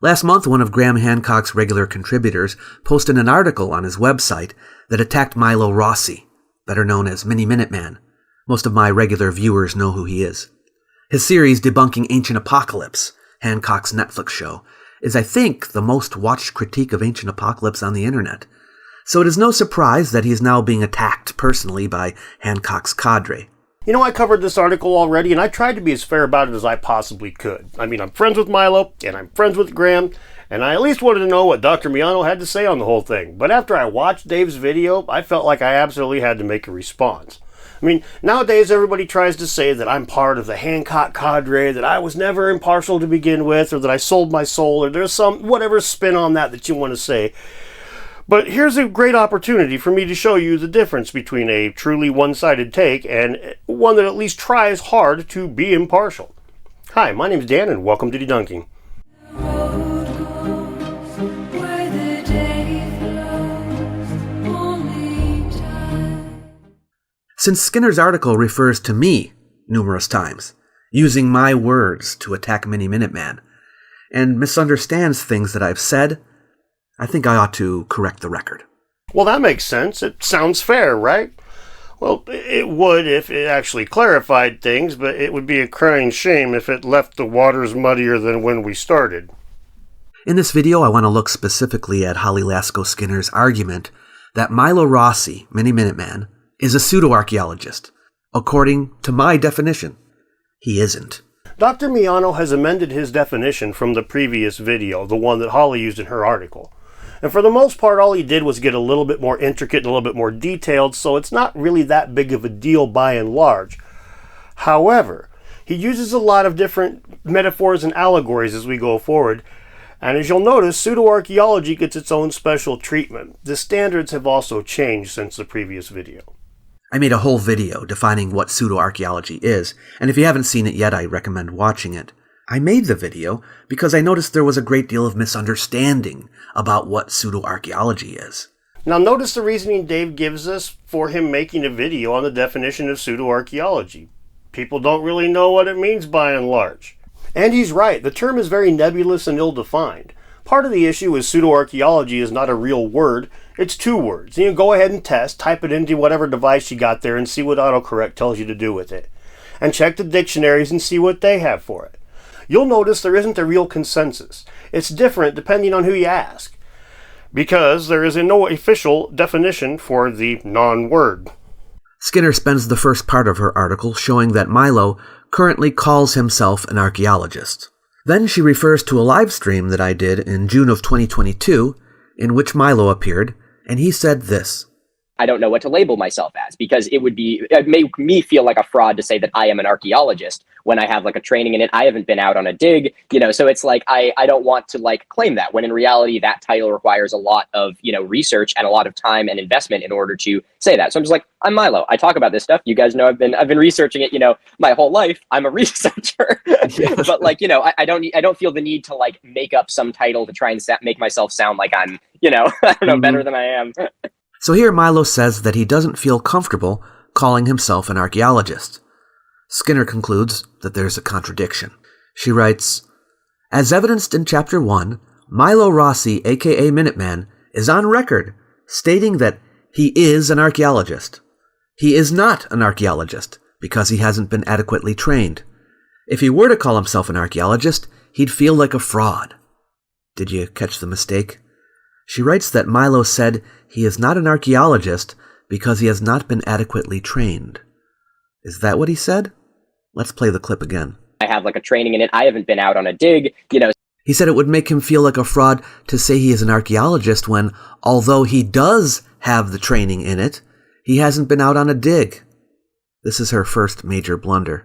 Last month, one of Graham Hancock's regular contributors posted an article on his website that attacked Milo Rossi, better known as Mini Minuteman. Most of my regular viewers know who he is. His series, Debunking Ancient Apocalypse, Hancock's Netflix show, is, I think, the most watched critique of ancient apocalypse on the internet. So it is no surprise that he is now being attacked personally by Hancock's cadre. You know, I covered this article already, and I tried to be as fair about it as I possibly could. I mean, I'm friends with Milo, and I'm friends with Graham, and I at least wanted to know what Dr. Milo had to say on the whole thing. But after I watched Dave's video, I felt like I absolutely had to make a response. I mean, nowadays everybody tries to say that I'm part of the Hancock cadre, that I was never impartial to begin with, or that I sold my soul, or there's some whatever spin on that you want to say. But here's a great opportunity for me to show you the difference between a truly one-sided take and one that at least tries hard to be impartial. Hi, my name's Dan, and welcome to Debunking. Since Skinner's article refers to me numerous times, using my words to attack Mini Minuteman, and misunderstands things that I've said, I think I ought to correct the record. Well, that makes sense. It sounds fair, right? Well, it would if it actually clarified things, but it would be a crying shame if it left the waters muddier than when we started. In this video, I want to look specifically at Holly Lasko Skinner's argument that Milo Rossi, Mini Minuteman, is a pseudo-archaeologist. According to my definition, he isn't. Dr. Milo has amended his definition from the previous video, the one that Holly used in her article. And for the most part, all he did was get a little bit more intricate and a little bit more detailed, so it's not really that big of a deal by and large. However, he uses a lot of different metaphors and allegories as we go forward, and as you'll notice, pseudo-archaeology gets its own special treatment. The standards have also changed since the previous video. I made a whole video defining what pseudo-archaeology is, and if you haven't seen it yet, I recommend watching it. I made the video because I noticed there was a great deal of misunderstanding about what pseudo-archaeology is. Now notice the reasoning Dave gives us for him making a video on the definition of pseudo-archaeology. People don't really know what it means by and large. And he's right, the term is very nebulous and ill-defined. Part of the issue is pseudo-archaeology is not a real word, it's two words. You can go ahead and test, type it into whatever device you got there and see what autocorrect tells you to do with it. And check the dictionaries and see what they have for it. You'll notice there isn't a real consensus. It's different depending on who you ask, because there is no official definition for the non-word. Skinner spends the first part of her article showing that Milo currently calls himself an archaeologist. Then she refers to a live stream that I did in June of 2022, in which Milo appeared, and he said this. I don't know what to label myself as, because it make me feel like a fraud to say that I am an archaeologist when I have like a training in it. I haven't been out on a dig, so it's like, I don't want to like claim that, when in reality that title requires a lot of, research and a lot of time and investment in order to say that. So I'm just like, I'm Milo. I talk about this stuff. You guys know I've been researching it, my whole life. I'm a researcher. Yes. But like, I don't feel the need to like make up some title to try and make myself sound like I'm, I don't know, better than I am. So here Milo says that he doesn't feel comfortable calling himself an archaeologist. Skinner concludes that there's a contradiction. She writes, as evidenced in Chapter 1, Milo Rossi, aka Minuteman, is on record stating that he is an archaeologist. He is not an archaeologist because he hasn't been adequately trained. If he were to call himself an archaeologist, he'd feel like a fraud. Did you catch the mistake? She writes that Milo said he is not an archaeologist because he has not been adequately trained. Is that what he said? Let's play the clip again. I have like a training in it. I haven't been out on a dig, He said it would make him feel like a fraud to say he is an archaeologist when, although he does have the training in it, he hasn't been out on a dig. This is her first major blunder.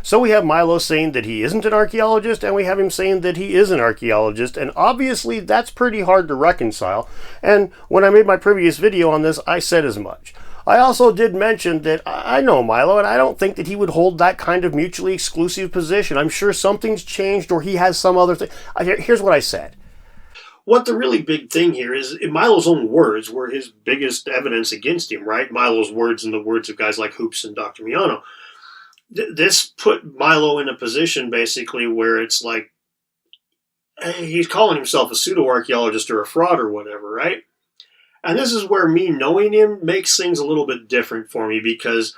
So we have Milo saying that he isn't an archaeologist, and we have him saying that he is an archaeologist, and obviously that's pretty hard to reconcile. And when I made my previous video on this, I said as much. I also did mention that I know Milo, and I don't think that he would hold that kind of mutually exclusive position. I'm sure something's changed, or he has some other thing. Here's what I said. What the really big thing here is, Milo's own words were his biggest evidence against him, right? Milo's words and the words of guys like Hoops and Dr. Miano. This put Milo in a position basically where it's like, he's calling himself a pseudo-archaeologist or a fraud or whatever, right? And this is where me knowing him makes things a little bit different for me, because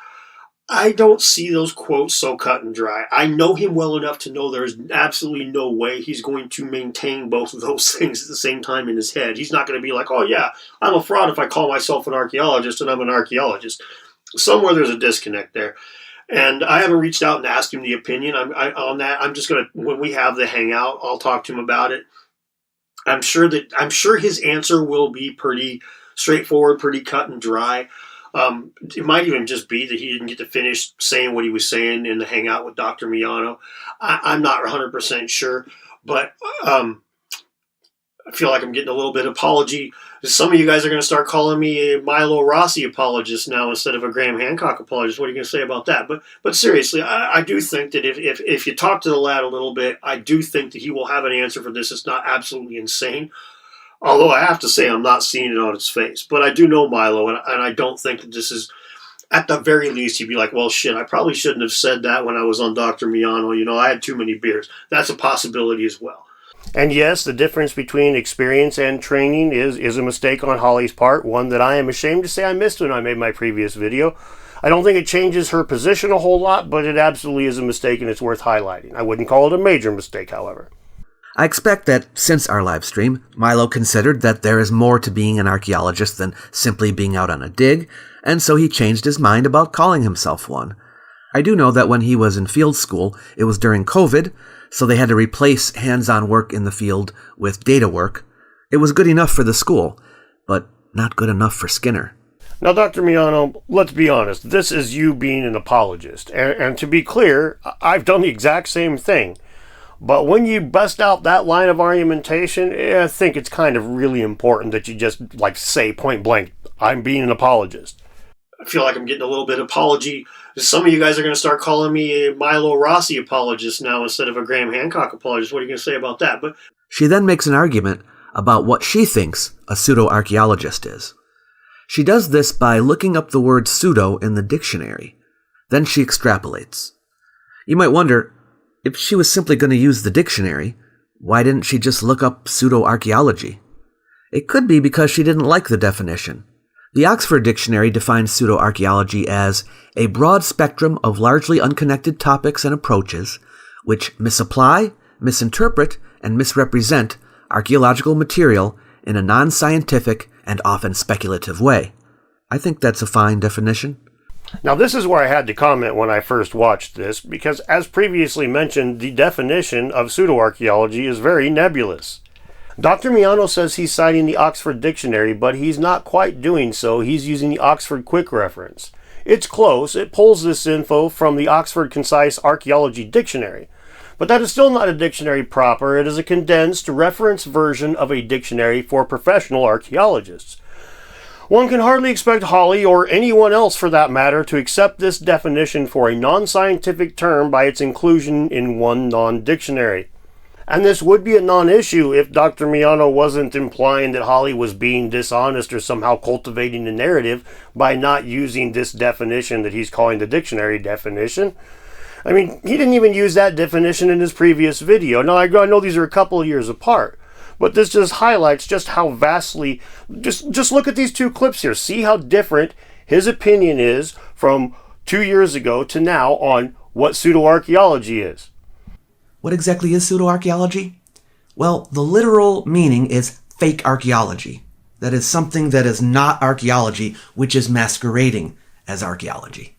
I don't see those quotes so cut and dry. I know him well enough to know there's absolutely no way he's going to maintain both of those things at the same time in his head. He's not going to be like, oh yeah, I'm a fraud if I call myself an archaeologist and I'm an archaeologist. Somewhere there's a disconnect there. And I haven't reached out and asked him the opinion on that. I'm just going to, when we have the hangout, I'll talk to him about it. I'm sure his answer will be pretty straightforward, pretty cut and dry. It might even just be that he didn't get to finish saying what he was saying in the hangout with Dr. Miyano. I'm not 100% sure, but I feel like I'm getting a little bit of apology. Some of you guys are going to start calling me a Milo Rossi apologist now instead of a Graham Hancock apologist. What are you going to say about that? But seriously, I do think that if you talk to the lad a little bit, I do think that he will have an answer for this. It's not absolutely insane. Although I have to say I'm not seeing it on his face. But I do know Milo, and I don't think that this is, at the very least, he'd be like, well, shit, I probably shouldn't have said that when I was on Dr. Miyano. You know, I had too many beers. That's a possibility as well. And yes, the difference between experience and training is a mistake on Holly's part, one that I am ashamed to say I missed when I made my previous video. I don't think it changes her position a whole lot, but it absolutely is a mistake, and it's worth highlighting. I wouldn't call it a major mistake, however. I expect that since our live stream, Milo considered that there is more to being an archaeologist than simply being out on a dig, and so he changed his mind about calling himself one. I do know that when he was in field school, it was during COVID, so they had to replace hands-on work in the field with data work. It was good enough for the school, but not good enough for Skinner. Now, Dr. Miyano, let's be honest, this is you being an apologist. And to be clear, I've done the exact same thing. But when you bust out that line of argumentation, I think it's kind of really important that you just, say point blank, I'm being an apologist. I feel like I'm getting a little bit of apology. Some of you guys are going to start calling me a Milo Rossi apologist now instead of a Graham Hancock apologist. What are you going to say about that? But she then makes an argument about what she thinks a pseudo-archaeologist is. She does this by looking up the word pseudo in the dictionary. Then she extrapolates. You might wonder, if she was simply going to use the dictionary, why didn't she just look up pseudo-archaeology? It could be because she didn't like the definition. The Oxford Dictionary defines pseudo-archaeology as a broad spectrum of largely unconnected topics and approaches which misapply, misinterpret, and misrepresent archaeological material in a non-scientific and often speculative way. I think that's a fine definition. Now, this is where I had to comment when I first watched this, because as previously mentioned, the definition of pseudo-archaeology is very nebulous. Dr. Miyano says he's citing the Oxford Dictionary, but he's not quite doing so. He's using the Oxford Quick Reference. It's close. It pulls this info from the Oxford Concise Archaeology Dictionary. But that is still not a dictionary proper. It is a condensed reference version of a dictionary for professional archaeologists. One can hardly expect Holly, or anyone else for that matter, to accept this definition for a non-scientific term by its inclusion in one non-dictionary. And this would be a non-issue if Dr. Miyano wasn't implying that Holly was being dishonest or somehow cultivating a narrative by not using this definition that he's calling the dictionary definition. I mean, he didn't even use that definition in his previous video. Now, I know these are a couple of years apart, but this just highlights just how vastly, just look at these two clips here. See how different his opinion is from 2 years ago to now on what pseudo-archaeology is. What exactly is pseudo-archaeology? Well, the literal meaning is fake archaeology. That is something that is not archaeology, which is masquerading as archaeology.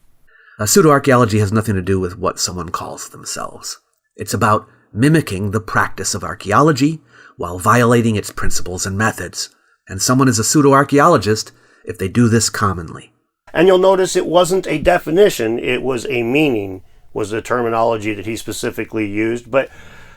Pseudo-archaeology has nothing to do with what someone calls themselves. It's about mimicking the practice of archaeology while violating its principles and methods. And someone is a pseudo-archaeologist if they do this commonly. And you'll notice it wasn't a definition, it was a meaning, was the terminology that he specifically used. But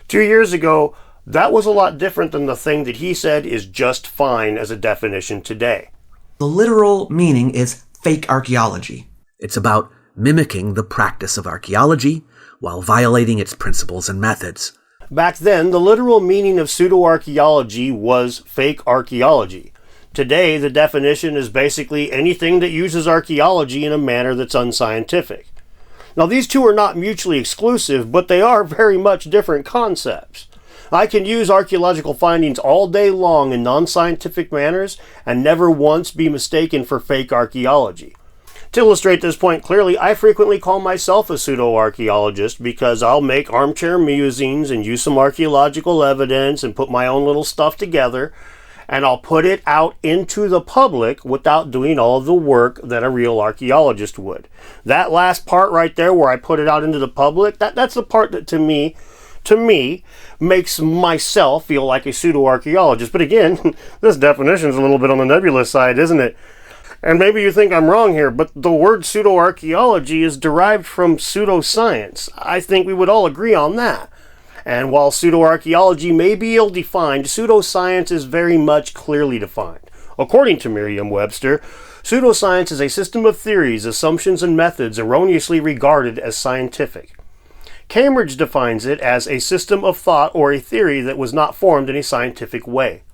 2 years ago, that was a lot different than the thing that he said is just fine as a definition today. The literal meaning is fake archaeology. It's about mimicking the practice of archaeology while violating its principles and methods. Back then, the literal meaning of pseudo-archaeology was fake archaeology. Today, the definition is basically anything that uses archaeology in a manner that's unscientific. Now, these two are not mutually exclusive, but they are very much different concepts. I can use archaeological findings all day long in non-scientific manners and never once be mistaken for fake archaeology. To illustrate this point clearly, I frequently call myself a pseudo-archaeologist because I'll make armchair musings and use some archaeological evidence and put my own little stuff together, and I'll put it out into the public without doing all of the work that a real archaeologist would. That last part right there where I put it out into the public, that's the part that to me, makes myself feel like a pseudo-archaeologist. But again, this definition is a little bit on the nebulous side, isn't it? And maybe you think I'm wrong here, but the word pseudo-archaeology is derived from pseudoscience. I think we would all agree on that. And while pseudo-archaeology may be ill-defined, pseudoscience is very much clearly defined. According to Merriam-Webster, pseudoscience is a system of theories, assumptions, and methods erroneously regarded as scientific. Cambridge defines it as a system of thought or a theory that was not formed in a scientific way.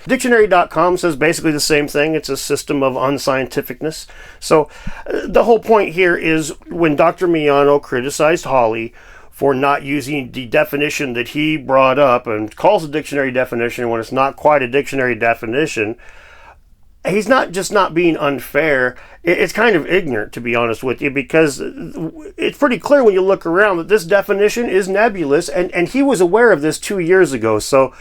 Dictionary.com says basically the same thing. It's a system of unscientificness. So the whole point here is when Dr. Milo criticized Hawley for not using the definition that he brought up and calls a dictionary definition when it's not quite a dictionary definition, he's not just not being unfair. It's kind of ignorant, to be honest with you, because it's pretty clear when you look around that this definition is nebulous, and he was aware of this 2 years ago. So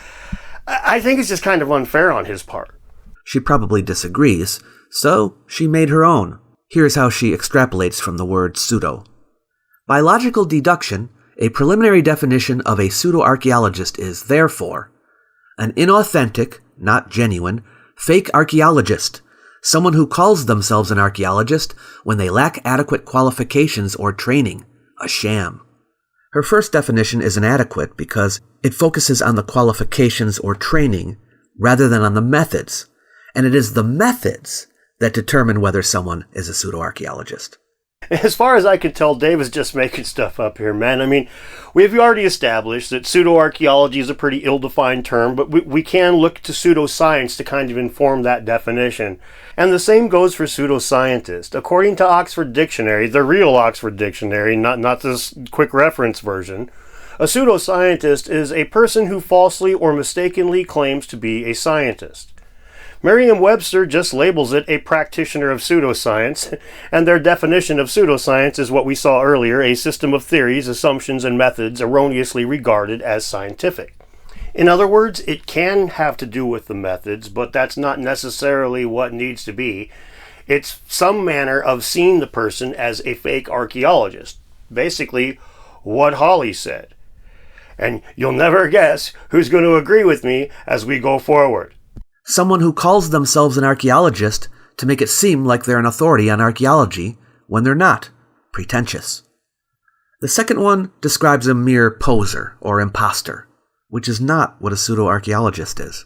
I think it's just kind of unfair on his part. She probably disagrees, so she made her own. Here's how she extrapolates from the word pseudo. By logical deduction, a preliminary definition of a pseudo-archaeologist is, therefore, an inauthentic, not genuine, fake archaeologist, someone who calls themselves an archaeologist when they lack adequate qualifications or training, a sham. Her first definition is inadequate because it focuses on the qualifications or training rather than on the methods, and it is the methods that determine whether someone is a pseudo-archaeologist. As far as I can tell, Dave is just making stuff up here, man. I mean, we've already established that pseudo-archaeology is a pretty ill-defined term, but we can look to pseudoscience to kind of inform that definition. And the same goes for pseudoscientist. According to Oxford Dictionary, the real Oxford Dictionary, not this quick reference version, a pseudoscientist is a person who falsely or mistakenly claims to be a scientist. Merriam-Webster just labels it a practitioner of pseudoscience, and their definition of pseudoscience is what we saw earlier, a system of theories, assumptions, and methods erroneously regarded as scientific. In other words, it can have to do with the methods, but that's not necessarily what needs to be. It's some manner of seeing the person as a fake archaeologist. Basically, what Hawley said. And you'll never guess who's going to agree with me as we go forward. Someone who calls themselves an archaeologist to make it seem like they're an authority on archaeology when they're not. Pretentious. The second one describes a mere poser or imposter, which is not what a pseudo-archaeologist is.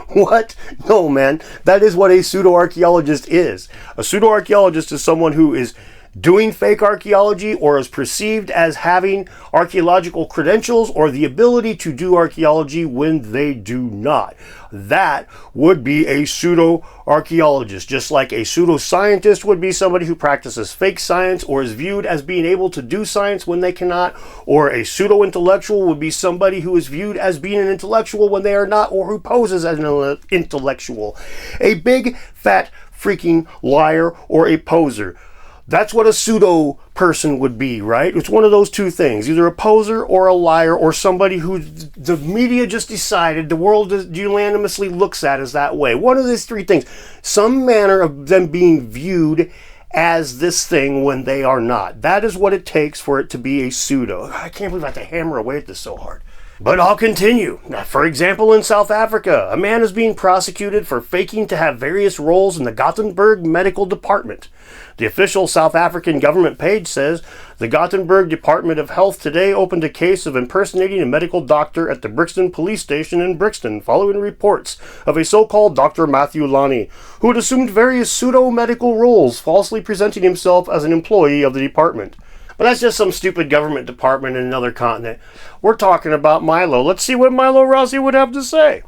What? No, man. That is what a pseudo-archaeologist is. A pseudo-archaeologist is someone who is doing fake archaeology or is perceived as having archaeological credentials or the ability to do archaeology when they do not. That would be a pseudo-archaeologist, just like a pseudoscientist would be somebody who practices fake science or is viewed as being able to do science when they cannot, or a pseudo-intellectual would be somebody who is viewed as being an intellectual when they are not, or who poses as an intellectual. A big, fat, freaking liar or a poser. That's what a pseudo person would be, right? It's one of those two things, either a poser or a liar or somebody who the media just decided the world unanimously looks at as that way. One of these three things, some manner of them being viewed as this thing when they are not. That is what it takes for it to be a pseudo. I can't believe I have to hammer away at this so hard. But I'll continue. Now, for example, in South Africa, a man is being prosecuted for faking to have various roles in the Gothenburg Medical Department. The official South African government page says the Gothenburg Department of Health today opened a case of impersonating a medical doctor at the Brixton police station in Brixton following reports of a so-called Dr. Matthew Lani, who had assumed various pseudo-medical roles, falsely presenting himself as an employee of the department. But that's just some stupid government department in another continent. We're talking about Milo. Let's see what Milo Rossi would have to say.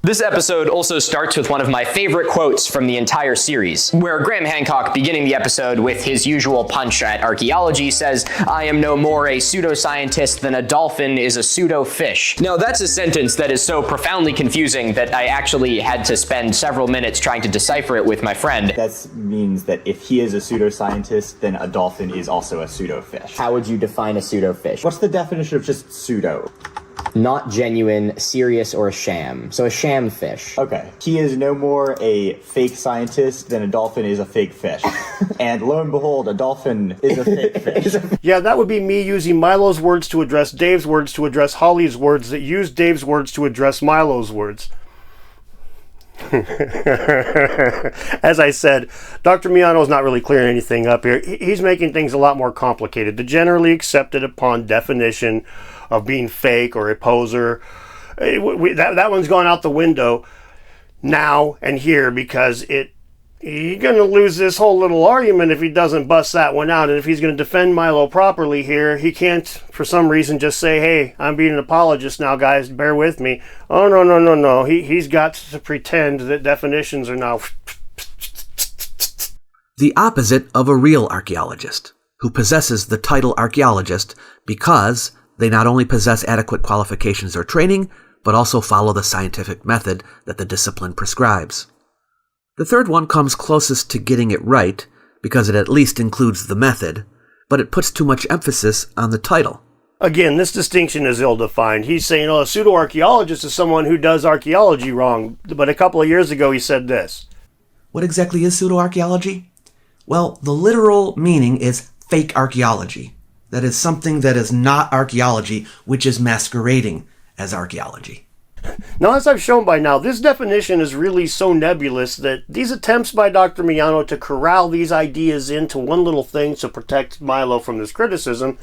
This episode also starts with one of my favorite quotes from the entire series, where Graham Hancock, beginning the episode with his usual punch at archaeology, says, "I am no more a pseudoscientist than a dolphin is a pseudo-fish." Now, that's a sentence that is so profoundly confusing that I actually had to spend several minutes trying to decipher it with my friend. That means that if he is a pseudoscientist, then a dolphin is also a pseudo-fish. How would you define a pseudo-fish? What's the definition of just pseudo? Not genuine, serious, or a sham. So a sham fish. Okay. He is no more a fake scientist than a dolphin is a fake fish. And lo and behold, a dolphin is a fake fish. Yeah, that would be me using Milo's words to address Dave's words to address Holly's words that use Dave's words to address Milo's words. As I said, Dr. Miyano is not really clearing anything up here. He's making things a lot more complicated. The generally accepted upon definition of being fake or a poser, that one's gone out the window now and here, because he's going to lose this whole little argument if he doesn't bust that one out. And if he's going to defend Milo properly here, he can't, for some reason, just say, "Hey, I'm being an apologist now, guys, bear with me." Oh, no. He's got to pretend that definitions are now... The opposite of a real archaeologist, who possesses the title archaeologist because they not only possess adequate qualifications or training, but also follow the scientific method that the discipline prescribes. The third one comes closest to getting it right, because it at least includes the method, but it puts too much emphasis on the title. Again, this distinction is ill-defined. He's saying, a pseudo-archaeologist is someone who does archaeology wrong, but a couple of years ago he said this. What exactly is pseudo-archaeology? Well, the literal meaning is fake archaeology. That is something that is not archaeology, which is masquerading as archaeology. Now, as I've shown by now, this definition is really so nebulous that these attempts by Dr. Miyano to corral these ideas into one little thing to protect Milo from this criticism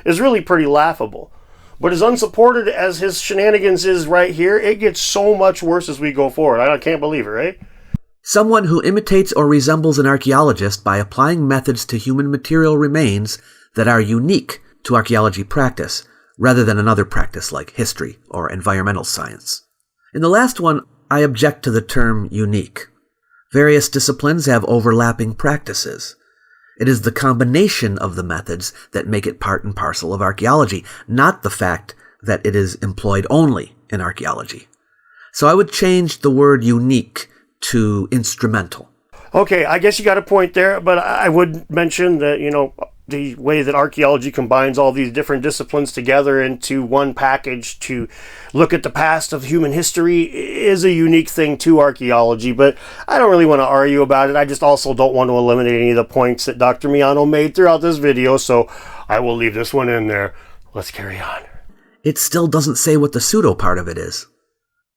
is really pretty laughable. But as unsupported as his shenanigans is right here, it gets so much worse as we go forward. I can't believe it, right? Someone who imitates or resembles an archaeologist by applying methods to human material remains that are unique to archaeology practice, rather than another practice like history or environmental science. In the last one, I object to the term unique. Various disciplines have overlapping practices. It is the combination of the methods that make it part and parcel of archaeology, not the fact that it is employed only in archaeology. So I would change the word unique to instrumental. Okay, I guess you got a point there, but I would mention that, the way that archaeology combines all these different disciplines together into one package to look at the past of human history is a unique thing to archaeology, but I don't really want to argue about it. I just also don't want to eliminate any of the points that Dr. Miyano made throughout this video, so I will leave this one in there. Let's carry on. It still doesn't say what the pseudo part of it is.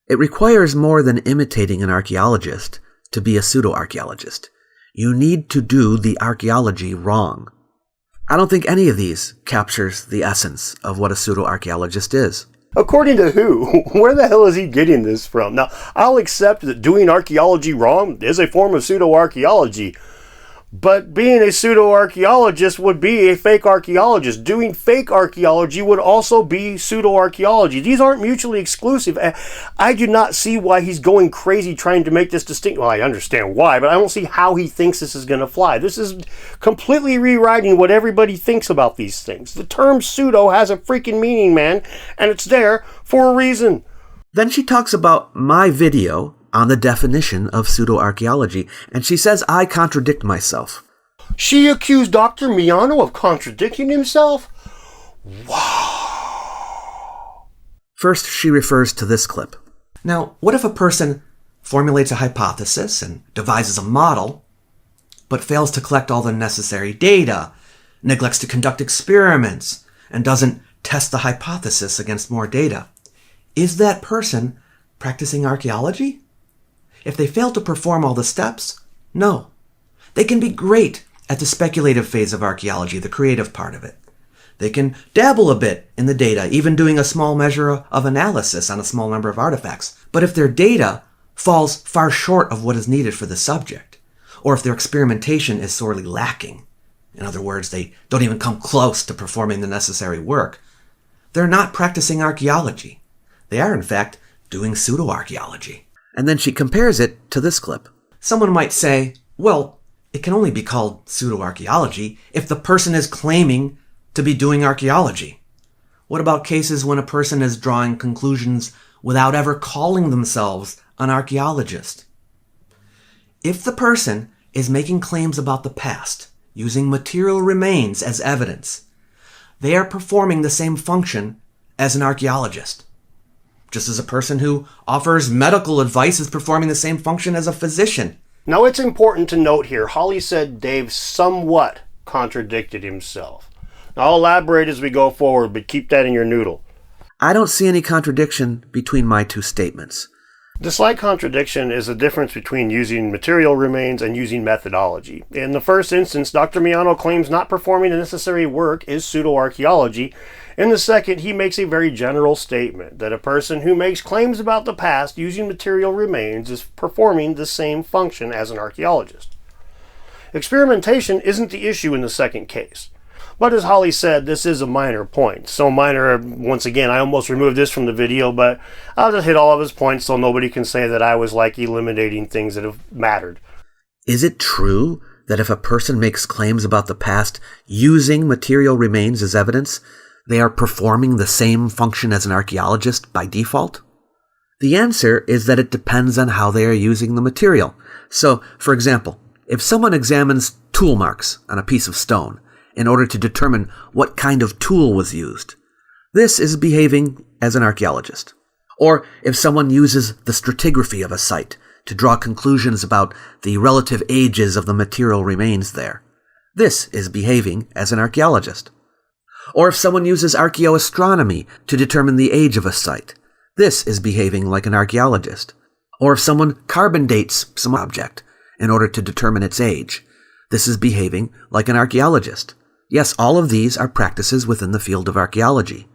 It requires more than imitating an archaeologist to be a pseudo-archaeologist. You need to do the archaeology wrong. I don't think any of these captures the essence of what a pseudo-archaeologist is. According to who? Where the hell is he getting this from? Now, I'll accept that doing archaeology wrong is a form of pseudo-archaeology, but being a pseudo-archaeologist would be a fake archaeologist. Doing fake archaeology would also be pseudo-archaeology. These aren't mutually exclusive. I do not see why he's going crazy trying to make this distinction. Well, I understand why, but I don't see how he thinks this is going to fly. This is completely rewriting what everybody thinks about these things. The term pseudo has a freaking meaning, man, and it's there for a reason. Then she talks about my video on the definition of pseudo-archaeology, and she says I contradict myself. She accused Dr. Miyano of contradicting himself? Wow. First, she refers to this clip. Now, what if a person formulates a hypothesis and devises a model, but fails to collect all the necessary data, neglects to conduct experiments, and doesn't test the hypothesis against more data? Is that person practicing archaeology? If they fail to perform all the steps, no. They can be great at the speculative phase of archaeology, the creative part of it. They can dabble a bit in the data, even doing a small measure of analysis on a small number of artifacts. But if their data falls far short of what is needed for the subject, or if their experimentation is sorely lacking, in other words, they don't even come close to performing the necessary work, they're not practicing archaeology. They are, in fact, doing pseudo-archaeology. And then she compares it to this clip. Someone might say, well, it can only be called pseudo-archaeology if the person is claiming to be doing archaeology. What about cases when a person is drawing conclusions without ever calling themselves an archaeologist? If the person is making claims about the past, using material remains as evidence, they are performing the same function as an archaeologist. Just as a person who offers medical advice is performing the same function as a physician. Now it's important to note here, Holly said Dave somewhat contradicted himself. Now, I'll elaborate as we go forward, but keep that in your noodle. I don't see any contradiction between my two statements. The slight contradiction is the difference between using material remains and using methodology. In the first instance, Dr. Milo claims not performing the necessary work is pseudo-archaeology. In the second, he makes a very general statement that a person who makes claims about the past using material remains is performing the same function as an archaeologist. Experimentation isn't the issue in the second case. But as Holly said, this is a minor point. So minor, once again, I almost removed this from the video, but I'll just hit all of his points so nobody can say that I was like eliminating things that have mattered. Is it true that if a person makes claims about the past using material remains as evidence, they are performing the same function as an archaeologist by default? The answer is that it depends on how they are using the material. So, for example, if someone examines tool marks on a piece of stone in order to determine what kind of tool was used, this is behaving as an archaeologist. Or if someone uses the stratigraphy of a site to draw conclusions about the relative ages of the material remains there, this is behaving as an archaeologist. Or if someone uses archaeoastronomy to determine the age of a site, this is behaving like an archaeologist. Or if someone carbon dates some object in order to determine its age, this is behaving like an archaeologist. Yes, all of these are practices within the field of archaeology.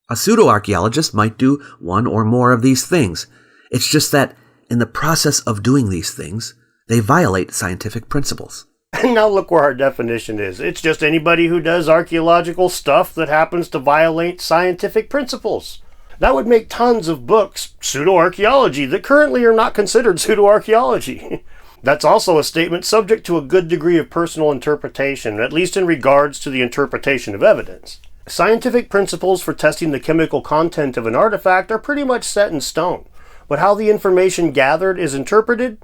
A pseudo-archaeologist might do one or more of these things. It's just that in the process of doing these things, they violate scientific principles. And now look where our definition is. It's just anybody who does archaeological stuff that happens to violate scientific principles. That would make tons of books pseudo-archaeology that currently are not considered pseudo-archaeology. That's also a statement subject to a good degree of personal interpretation, at least in regards to the interpretation of evidence. Scientific principles for testing the chemical content of an artifact are pretty much set in stone, but how the information gathered is interpreted,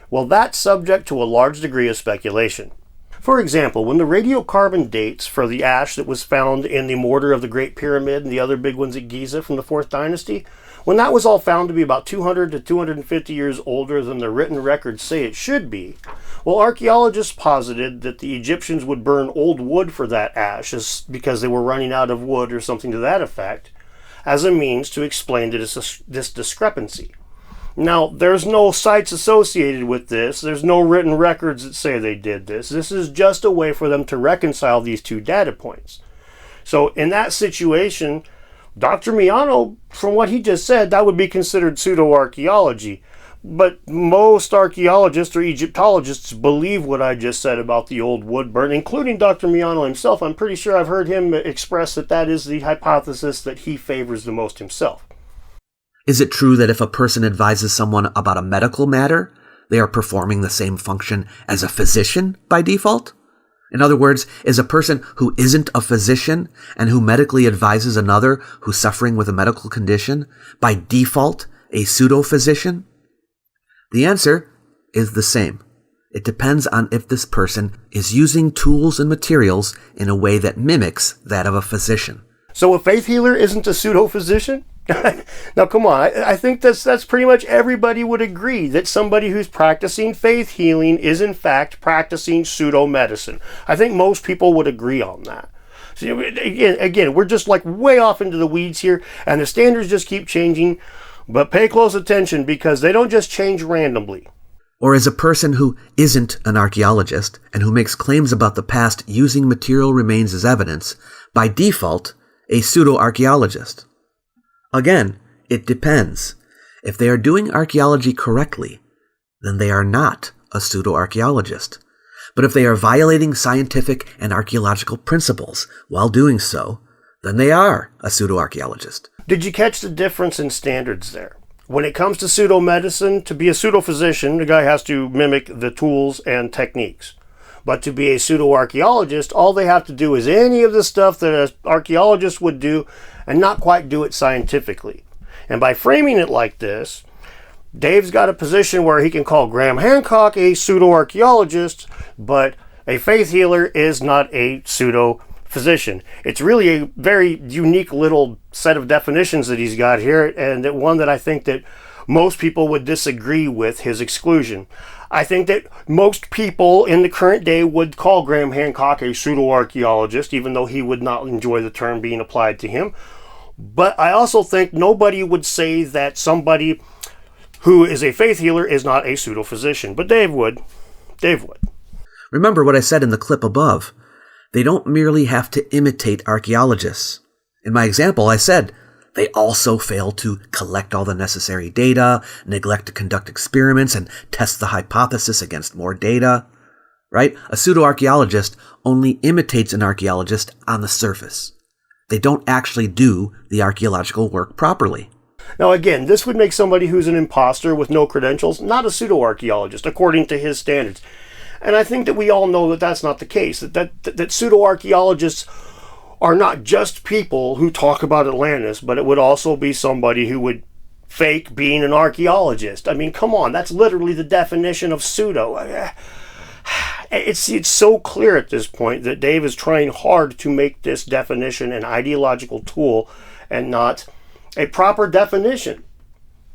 well, that's subject to a large degree of speculation. For example, when the radiocarbon dates for the ash that was found in the mortar of the Great Pyramid and the other big ones at Giza from the 4th Dynasty, when that was all found to be about 200 to 250 years older than the written records say it should be, well, archaeologists posited that the Egyptians would burn old wood for that ash because they were running out of wood or something to that effect, as a means to explain this discrepancy. Now, there's no sites associated with this. There's no written records that say they did this. This is just a way for them to reconcile these two data points. So in that situation, Dr. Milo, from what he just said, that would be considered pseudo-archaeology. But most archaeologists or Egyptologists believe what I just said about the old wood burn, including Dr. Milo himself. I'm pretty sure I've heard him express that that is the hypothesis that he favors the most himself. Is it true that if a person advises someone about a medical matter, they are performing the same function as a physician by default? In other words, is a person who isn't a physician and who medically advises another who's suffering with a medical condition by default a pseudo-physician? The answer is the same. It depends on if this person is using tools and materials in a way that mimics that of a physician. So a faith healer isn't a pseudo-physician? Now, come on. I think that's pretty much everybody would agree that somebody who's practicing faith healing is, in fact, practicing pseudo-medicine. I think most people would agree on that. So, again, we're just like way off into the weeds here, and the standards just keep changing. But pay close attention because they don't just change randomly. Or is a person who isn't an archaeologist and who makes claims about the past using material remains as evidence, by default, a pseudo-archaeologist? Again, it depends. If they are doing archaeology correctly, then they are not a pseudo-archaeologist. But if they are violating scientific and archaeological principles while doing so, then they are a pseudo-archaeologist. Did you catch the difference in standards there? When it comes to pseudo-medicine, to be a pseudo-physician, the guy has to mimic the tools and techniques. But to be a pseudo-archaeologist, all they have to do is any of the stuff that an archaeologist would do and not quite do it scientifically. And by framing it like this, Dave's got a position where he can call Graham Hancock a pseudo-archaeologist, but a faith healer is not a pseudo-physician. It's really a very unique little set of definitions that he's got here, and that one that I think that most people would disagree with his exclusion. I think that most people in the current day would call Graham Hancock a pseudo-archaeologist, even though he would not enjoy the term being applied to him. But I also think nobody would say that somebody who is a faith healer is not a pseudo-physician. But Dave would. Dave would. Remember what I said in the clip above. They don't merely have to imitate archaeologists. In my example, I said they also fail to collect all the necessary data, neglect to conduct experiments, and test the hypothesis against more data. Right? A pseudo-archaeologist only imitates an archaeologist on the surface. They don't actually do the archaeological work properly. Now again, this would make somebody who's an imposter with no credentials not a pseudo-archaeologist, according to his standards. And I think that we all know that that's not the case, that pseudo-archaeologists are not just people who talk about Atlantis, but it would also be somebody who would fake being an archaeologist. I mean, come on, that's literally the definition of pseudo. It's so clear at this point that Dave is trying hard to make this definition an ideological tool and not a proper definition.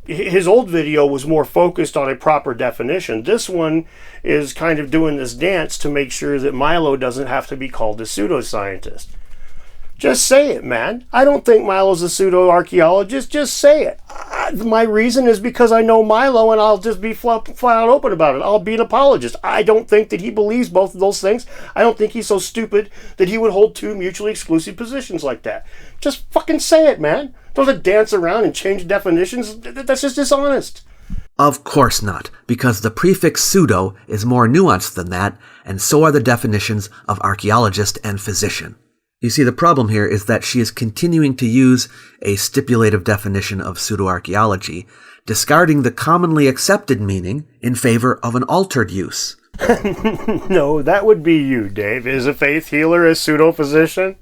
His old video was more focused on a proper definition. This one is kind of doing this dance to make sure that Milo doesn't have to be called a pseudoscientist. Just say it, man. I don't think Milo's a pseudo-archaeologist. Just say it. My reason is because I know Milo, and I'll just be flat out open about it. I'll be an apologist. I don't think that he believes both of those things. I don't think he's so stupid that he would hold two mutually exclusive positions like that. Just fucking say it, man. Don't have to dance around and change definitions. That's just dishonest. Of course not, because the prefix pseudo is more nuanced than that, and so are the definitions of archaeologist and physician. You see, the problem here is that she is continuing to use a stipulative definition of pseudo-archaeology, discarding the commonly accepted meaning in favor of an altered use. No, that would be you, Dave. Is a faith healer a pseudo-physician?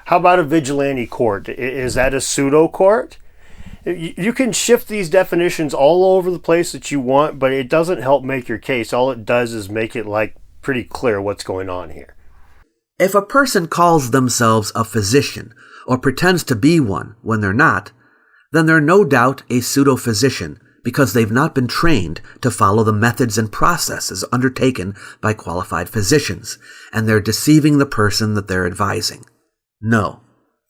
How about a vigilante court? Is that a pseudo-court? You can shift these definitions all over the place that you want, but it doesn't help make your case. All it does is make it pretty clear what's going on here. If a person calls themselves a physician or pretends to be one when they're not, then they're no doubt a pseudo-physician because they've not been trained to follow the methods and processes undertaken by qualified physicians, and they're deceiving the person that they're advising. No,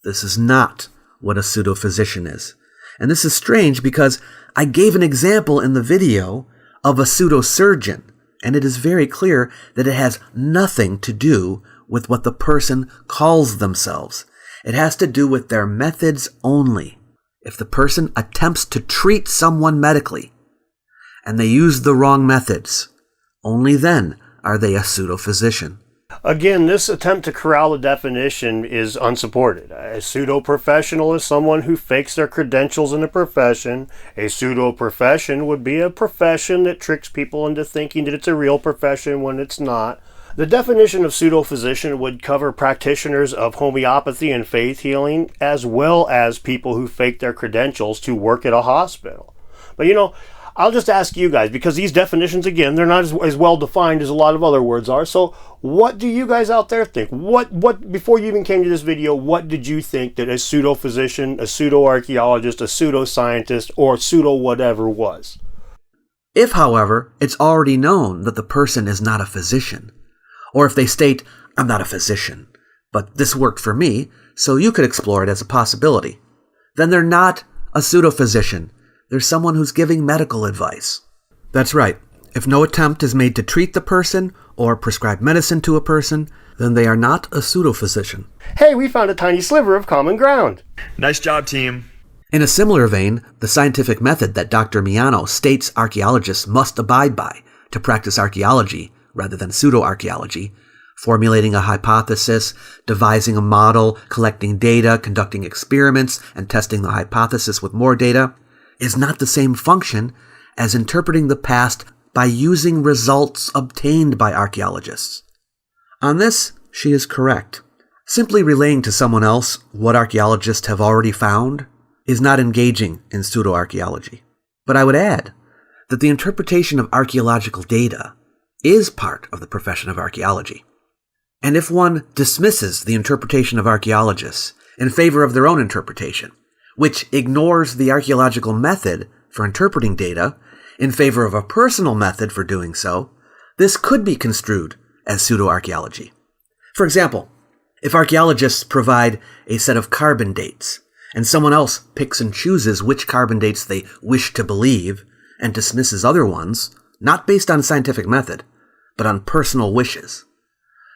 this is not what a pseudo-physician is. And this is strange because I gave an example in the video of a pseudo-surgeon, and it is very clear that it has nothing to do with what the person calls themselves. It has to do with their methods only. If the person attempts to treat someone medically, and they use the wrong methods, only then are they a pseudo-physician. Again, this attempt to corral the definition is unsupported. A pseudo-professional is someone who fakes their credentials in a profession. A pseudo-profession would be a profession that tricks people into thinking that it's a real profession when it's not. The definition of pseudo-physician would cover practitioners of homeopathy and faith healing, as well as people who fake their credentials to work at a hospital. But I'll just ask you guys, because these definitions, again, they're not as well defined as a lot of other words are. So what do you guys out there think? What before you even came to this video, what did you think that a pseudo-physician, a pseudo-archaeologist, a pseudo-scientist, or pseudo-whatever was? If, however, it's already known that the person is not a physician, or if they state, I'm not a physician, but this worked for me, so you could explore it as a possibility, then they're not a pseudo-physician. They're someone who's giving medical advice. That's right. If no attempt is made to treat the person or prescribe medicine to a person, then they are not a pseudo-physician. Hey, we found a tiny sliver of common ground. Nice job, team. In a similar vein, the scientific method that Dr. Milo states archaeologists must abide by to practice archaeology rather than pseudo-archaeology, formulating a hypothesis, devising a model, collecting data, conducting experiments, and testing the hypothesis with more data, is not the same function as interpreting the past by using results obtained by archaeologists. On this, she is correct. Simply relaying to someone else what archaeologists have already found is not engaging in pseudo-archaeology. But I would add that the interpretation of archaeological data is part of the profession of archaeology. And if one dismisses the interpretation of archaeologists in favor of their own interpretation, which ignores the archaeological method for interpreting data in favor of a personal method for doing so, this could be construed as pseudo-archaeology. For example, if archaeologists provide a set of carbon dates, and someone else picks and chooses which carbon dates they wish to believe and dismisses other ones, not based on scientific method, but on personal wishes,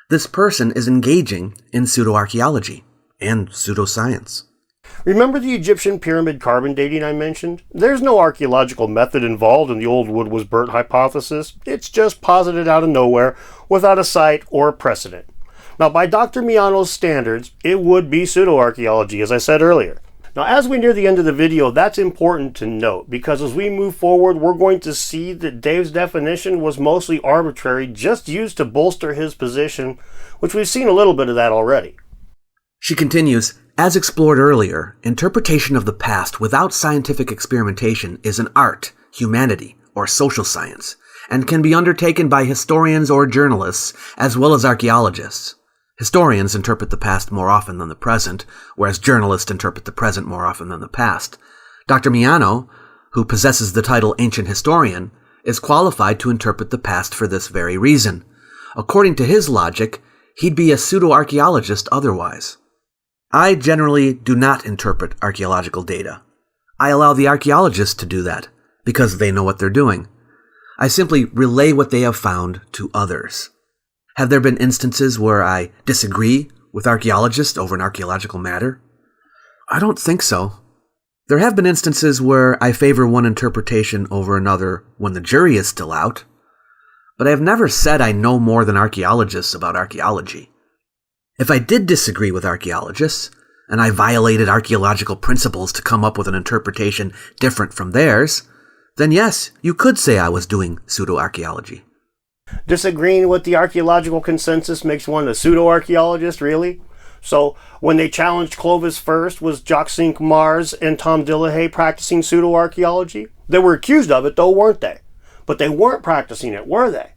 this person is engaging in pseudo-archaeology and pseudoscience. Remember the Egyptian pyramid carbon dating I mentioned? There's no archaeological method involved in the old wood was burnt hypothesis. It's just posited out of nowhere without a site or a precedent. Now, by Dr. Miano's standards, it would be pseudo-archaeology, as I said earlier. Now, as we near the end of the video, that's important to note, because as we move forward, we're going to see that Dave's definition was mostly arbitrary, just used to bolster his position, which we've seen a little bit of that already. She continues, as explored earlier, interpretation of the past without scientific experimentation is an art, humanity, or social science, and can be undertaken by historians or journalists, as well as archaeologists. Historians interpret the past more often than the present, whereas journalists interpret the present more often than the past. Dr. Miano, who possesses the title ancient historian, is qualified to interpret the past for this very reason. According to his logic, he'd be a pseudo-archaeologist otherwise. I generally do not interpret archaeological data. I allow the archaeologists to do that, because they know what they're doing. I simply relay what they have found to others. Have there been instances where I disagree with archaeologists over an archaeological matter? I don't think so. There have been instances where I favor one interpretation over another when the jury is still out, but I have never said I know more than archaeologists about archaeology. If I did disagree with archaeologists, and I violated archaeological principles to come up with an interpretation different from theirs, then yes, you could say I was doing pseudo-archaeology. Disagreeing with the archaeological consensus makes one a pseudo-archaeologist, really? So, when they challenged Clovis first, was Jacques Mars and Tom Dillahay practicing pseudo-archaeology? They were accused of it, though, weren't they? But they weren't practicing it, were they?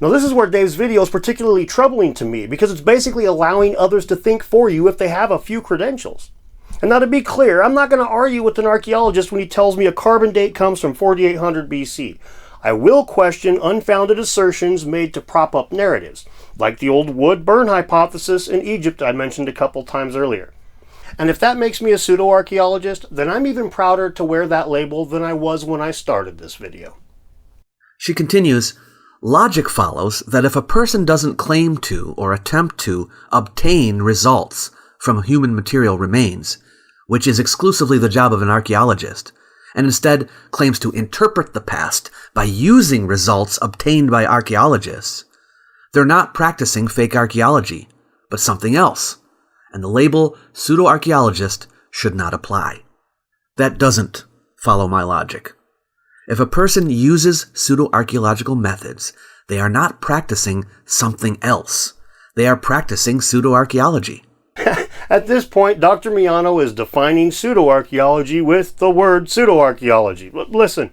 Now, this is where Dave's video is particularly troubling to me, because it's basically allowing others to think for you if they have a few credentials. And now, to be clear, I'm not going to argue with an archaeologist when he tells me a carbon date comes from 4800 BC. I will question unfounded assertions made to prop up narratives, like the old wood burn hypothesis in Egypt I mentioned a couple times earlier. And if that makes me a pseudo-archaeologist, then I'm even prouder to wear that label than I was when I started this video. She continues, logic follows that if a person doesn't claim to or attempt to obtain results from human material remains, which is exclusively the job of an archaeologist, and instead claims to interpret the past by using results obtained by archaeologists, they're not practicing fake archaeology, but something else, and the label pseudo-archaeologist should not apply. That doesn't follow my logic. If a person uses pseudo-archaeological methods, they are not practicing something else. They are practicing pseudo-archaeology. At this point, Dr. Miano is defining pseudo-archaeology with the word pseudo-archaeology. Listen.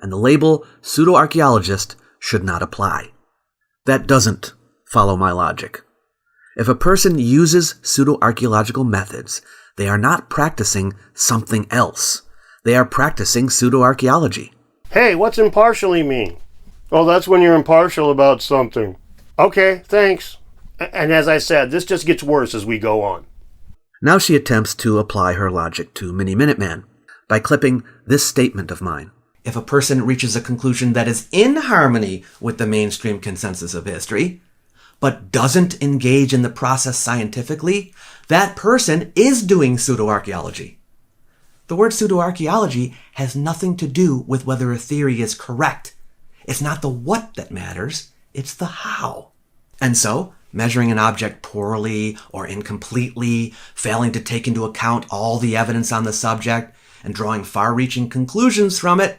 And the label pseudo-archaeologist should not apply. That doesn't follow my logic. If a person uses pseudo-archaeological methods, they are not practicing something else. They are practicing pseudo-archaeology. Hey, what's impartially mean? Oh, that's when you're impartial about something. Okay, thanks. And as I said, this just gets worse as we go on. Now she attempts to apply her logic to Mini Minuteman by clipping this statement of mine. If a person reaches a conclusion that is in harmony with the mainstream consensus of history, but doesn't engage in the process scientifically, that person is doing pseudo-archaeology. The word pseudo-archaeology has nothing to do with whether a theory is correct. It's not the what that matters, it's the how. And so, measuring an object poorly or incompletely, failing to take into account all the evidence on the subject, and drawing far-reaching conclusions from it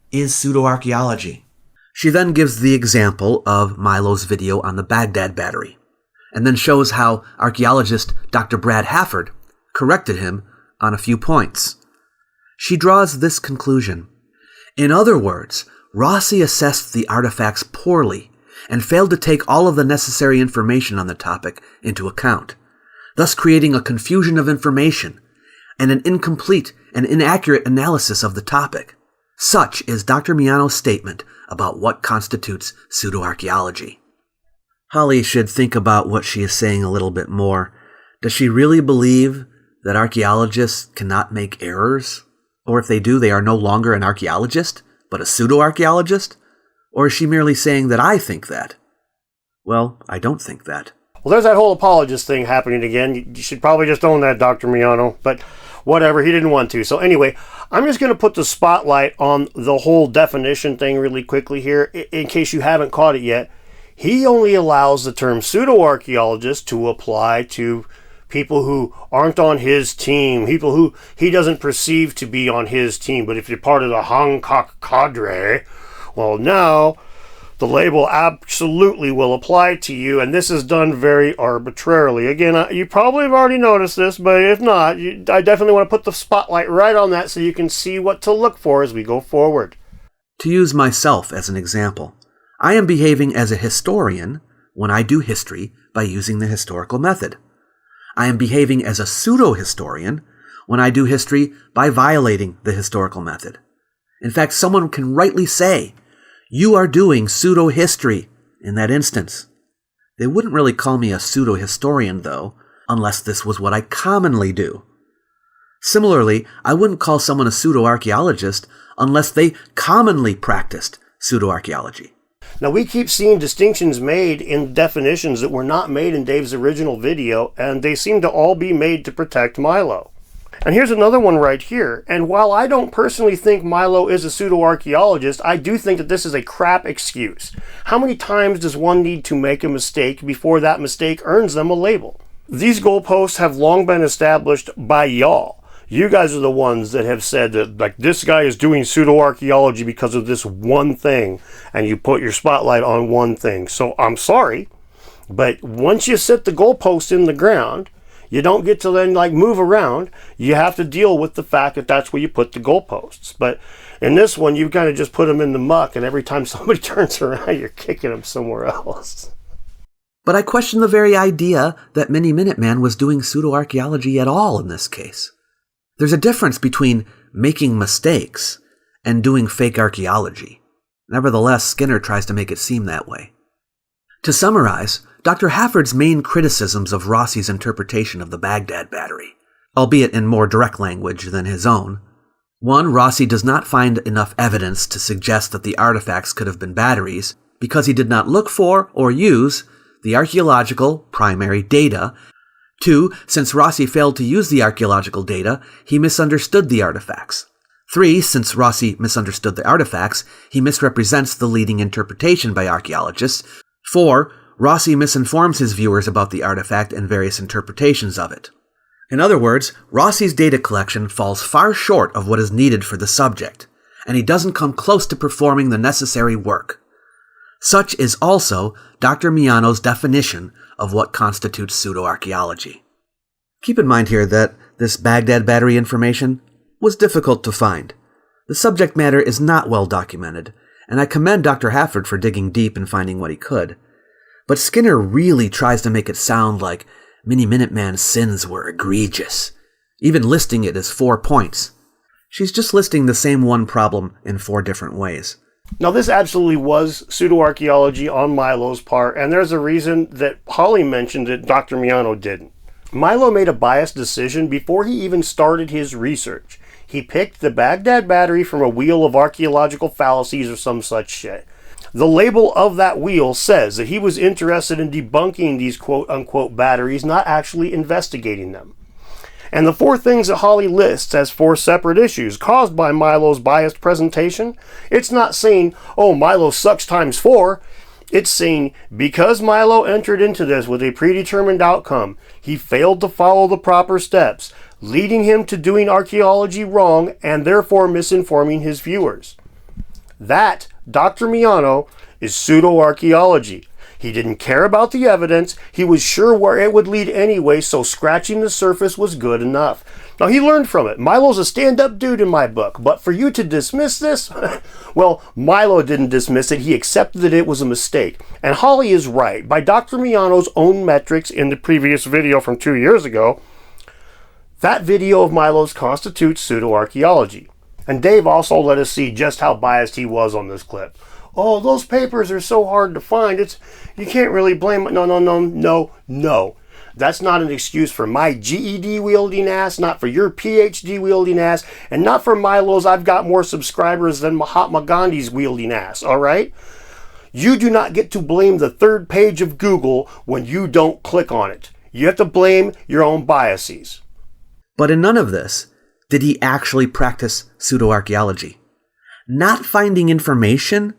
is pseudo-archaeology. She then gives the example of Milo's video on the Baghdad battery, and then shows how archaeologist Dr. Brad Hafford corrected him on a few points. She draws this conclusion. In other words, Rossi assessed the artifacts poorly and failed to take all of the necessary information on the topic into account, thus creating a confusion of information and an incomplete and inaccurate analysis of the topic. Such is Dr. Miano's statement about what constitutes pseudo-archaeology. Holly should think about what she is saying a little bit more. Does she really believe that archaeologists cannot make errors? Or if they do, they are no longer an archaeologist, but a pseudo-archaeologist? Or is she merely saying that I think that? Well, I don't think that. Well, there's that whole apologist thing happening again. You should probably just own that, Dr. Miano. But whatever, he didn't want to. So anyway, I'm just going to put the spotlight on the whole definition thing really quickly here, in case you haven't caught it yet. He only allows the term pseudo-archaeologist to apply to people who aren't on his team, people who he doesn't perceive to be on his team. But if you're part of the Hancock cadre, well, now the label absolutely will apply to you, and this is done very arbitrarily. Again, you probably have already noticed this, but if not, I definitely want to put the spotlight right on that so you can see what to look for as we go forward. To use myself as an example, I am behaving as a historian when I do history by using the historical method. I am behaving as a pseudo-historian when I do history by violating the historical method. In fact, someone can rightly say, "You are doing pseudo-history" in that instance. They wouldn't really call me a pseudo-historian, though, unless this was what I commonly do. Similarly, I wouldn't call someone a pseudo-archaeologist unless they commonly practiced pseudo-archaeology. Now, we keep seeing distinctions made in definitions that were not made in Dave's original video, and they seem to all be made to protect Milo. And here's another one right here. And while I don't personally think Milo is a pseudo-archaeologist, I do think that this is a crap excuse. How many times does one need to make a mistake before that mistake earns them a label? These goalposts have long been established by y'all. You guys are the ones that have said that, like, this guy is doing pseudo-archaeology because of this one thing, and you put your spotlight on one thing. So I'm sorry, but once you set the goalpost in the ground, you don't get to then move around. You have to deal with the fact that that's where you put the goalposts. But in this one, you kind of just put them in the muck, and every time somebody turns around, you're kicking them somewhere else. But I question the very idea that Mini Minuteman was doing pseudo-archaeology at all in this case. There's a difference between making mistakes and doing fake archaeology. Nevertheless, Skinner tries to make it seem that way. To summarize, Dr. Hafford's main criticisms of Rossi's interpretation of the Baghdad battery, albeit in more direct language than his own. 1. Rossi does not find enough evidence to suggest that the artifacts could have been batteries because he did not look for or use the archaeological primary data. 2. Since Rossi failed to use the archaeological data, he misunderstood the artifacts. 3. Since Rossi misunderstood the artifacts, he misrepresents the leading interpretation by archaeologists. 4. Rossi misinforms his viewers about the artifact and various interpretations of it. In other words, Rossi's data collection falls far short of what is needed for the subject, and he doesn't come close to performing the necessary work. Such is also Dr. Miano's definition of what constitutes pseudo-archaeology. Keep in mind here that this Baghdad battery information was difficult to find. The subject matter is not well documented, and I commend Dr. Hafford for digging deep and finding what he could. But Skinner really tries to make it sound like Mini Minuteman's sins were egregious, even listing it as 4 points. She's just listing the same one problem in 4 different ways. Now, this absolutely was pseudo-archaeology on Milo's part, and there's a reason that Holly mentioned that Dr. Miano didn't. Milo made a biased decision before he even started his research. He picked the Baghdad battery from a wheel of archaeological fallacies or some such shit. The label of that wheel says that he was interested in debunking these quote-unquote batteries, not actually investigating them. And the 4 things that Holly lists as 4 separate issues caused by Milo's biased presentation, it's not saying, oh, Milo sucks times 4. It's saying, because Milo entered into this with a predetermined outcome, he failed to follow the proper steps, leading him to doing archaeology wrong and therefore misinforming his viewers. That, Dr. Miano, is pseudo-archaeology. He didn't care about the evidence. He was sure where it would lead anyway, so scratching the surface was good enough. Now, he learned from it. Milo's a stand-up dude in my book, but for you to dismiss this, well, Milo didn't dismiss it. He accepted that it was a mistake. And Holly is right. By Dr. Miano's own metrics in the previous video from 2 years ago, that video of Milo's constitutes pseudo-archaeology. And Dave also let us see just how biased he was on this clip. Oh, those papers are so hard to find. You can't really blame it. No. That's not an excuse for my GED wielding ass, not for your PhD wielding ass, and not for Milo's I've got more subscribers than Mahatma Gandhi's wielding ass, all right? You do not get to blame the third page of Google when you don't click on it. You have to blame your own biases. But in none of this did he actually practice pseudo-archaeology. Not finding information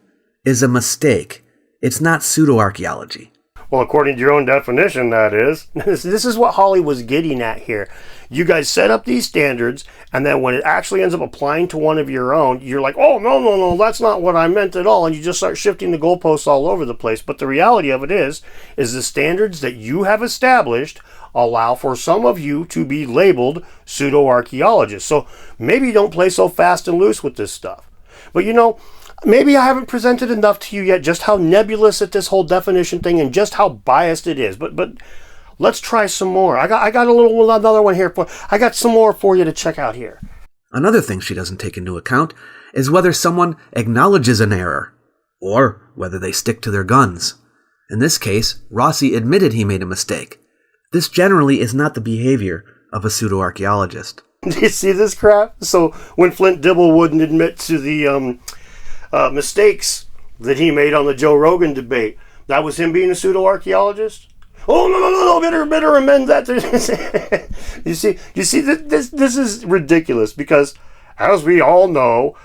is a mistake. It's not pseudo-archaeology. Well, according to your own definition, that is. This is what Holly was getting at here. You guys set up these standards, and then when it actually ends up applying to one of your own, you're like, oh, no, that's not what I meant at all, and you just start shifting the goalposts all over the place. But the reality of it is the standards that you have established allow for some of you to be labeled pseudo-archaeologists. So maybe don't play so fast and loose with this stuff. But maybe I haven't presented enough to you yet just how nebulous at this whole definition thing and just how biased it is. But let's try some more. I got another one here. I got some more for you to check out here. Another thing she doesn't take into account is whether someone acknowledges an error or whether they stick to their guns. In this case, Rossi admitted he made a mistake. This generally is not the behavior of a pseudo-archaeologist. Do you see this crap? So when Flint Dibble wouldn't admit to the mistakes that he made on the Joe Rogan debate, that was him being a pseudo-archaeologist? Oh, no, better amend that. You see, this is ridiculous because, as we all know,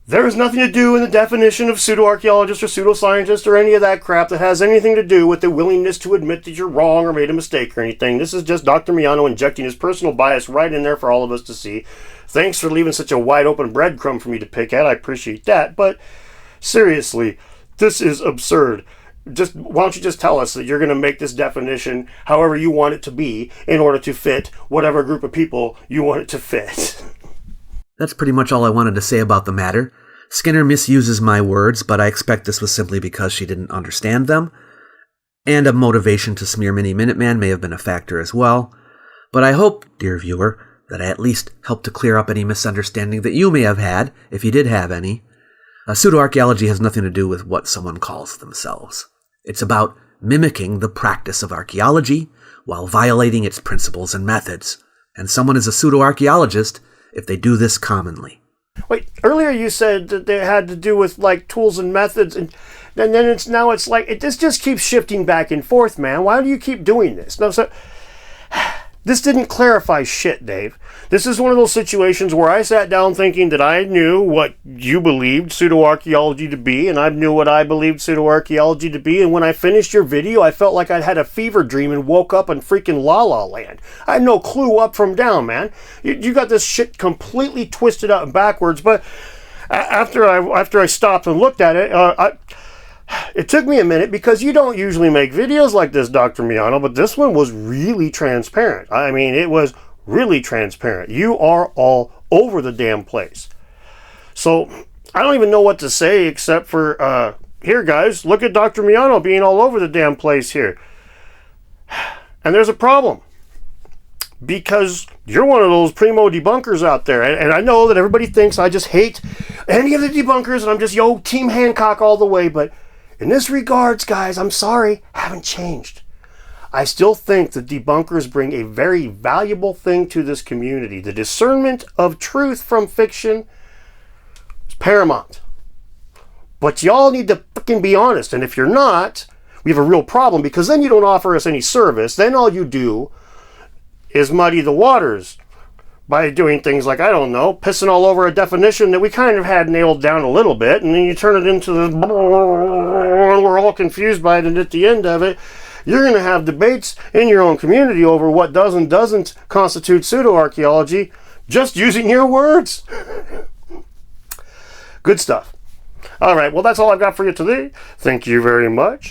there is nothing to do in the definition of pseudo-archaeologist or pseudoscientist or any of that crap that has anything to do with the willingness to admit that you're wrong or made a mistake or anything. This is just Dr. Miano injecting his personal bias right in there for all of us to see. Thanks for leaving such a wide open breadcrumb for me to pick at. I appreciate that. But seriously, this is absurd. Why don't you just tell us that you're going to make this definition however you want it to be in order to fit whatever group of people you want it to fit. That's pretty much all I wanted to say about the matter. Skinner misuses my words, but I expect this was simply because she didn't understand them. And a motivation to smear Mini Minuteman may have been a factor as well. But I hope, dear viewer, that I at least helped to clear up any misunderstanding that you may have had, if you did have any. Pseudo-archaeology has nothing to do with what someone calls themselves. It's about mimicking the practice of archaeology while violating its principles and methods. And someone is a pseudo-archaeologist if they do this commonly. Wait, earlier you said that they had to do with like tools and methods, and then it's like this just keeps shifting back and forth, man. Why do you keep doing this? No, so this didn't clarify shit, Dave. This is one of those situations where I sat down thinking that I knew what you believed pseudo-archaeology to be, and I knew what I believed pseudo-archaeology to be, and when I finished your video, I felt like I'd had a fever dream and woke up in freaking La La Land. I had no clue up from down, man. You got this shit completely twisted up and backwards, but after I stopped and looked at it, it took me a minute because you don't usually make videos like this, Dr. Miano, but this one was really transparent. I mean, it was really transparent. You are all over the damn place. So I don't even know what to say except for, here guys, look at Dr. Miano being all over the damn place here. And there's a problem. Because you're one of those primo debunkers out there. And I know that everybody thinks I just hate any of the debunkers and I'm just, Team Hancock all the way, but in this regards, guys, I'm sorry, haven't changed. I still think that debunkers bring a very valuable thing to this community. The discernment of truth from fiction is paramount. But y'all need to fucking be honest. And if you're not, we have a real problem because then you don't offer us any service. Then all you do is muddy the waters. by doing things like, I don't know, pissing all over a definition that we kind of had nailed down a little bit, and then you turn it into the, and we're all confused by it, and at the end of it, you're going to have debates in your own community over what does and doesn't constitute pseudo-archaeology, just using your words. Good stuff. All right, well, that's all I've got for you today. Thank you very much.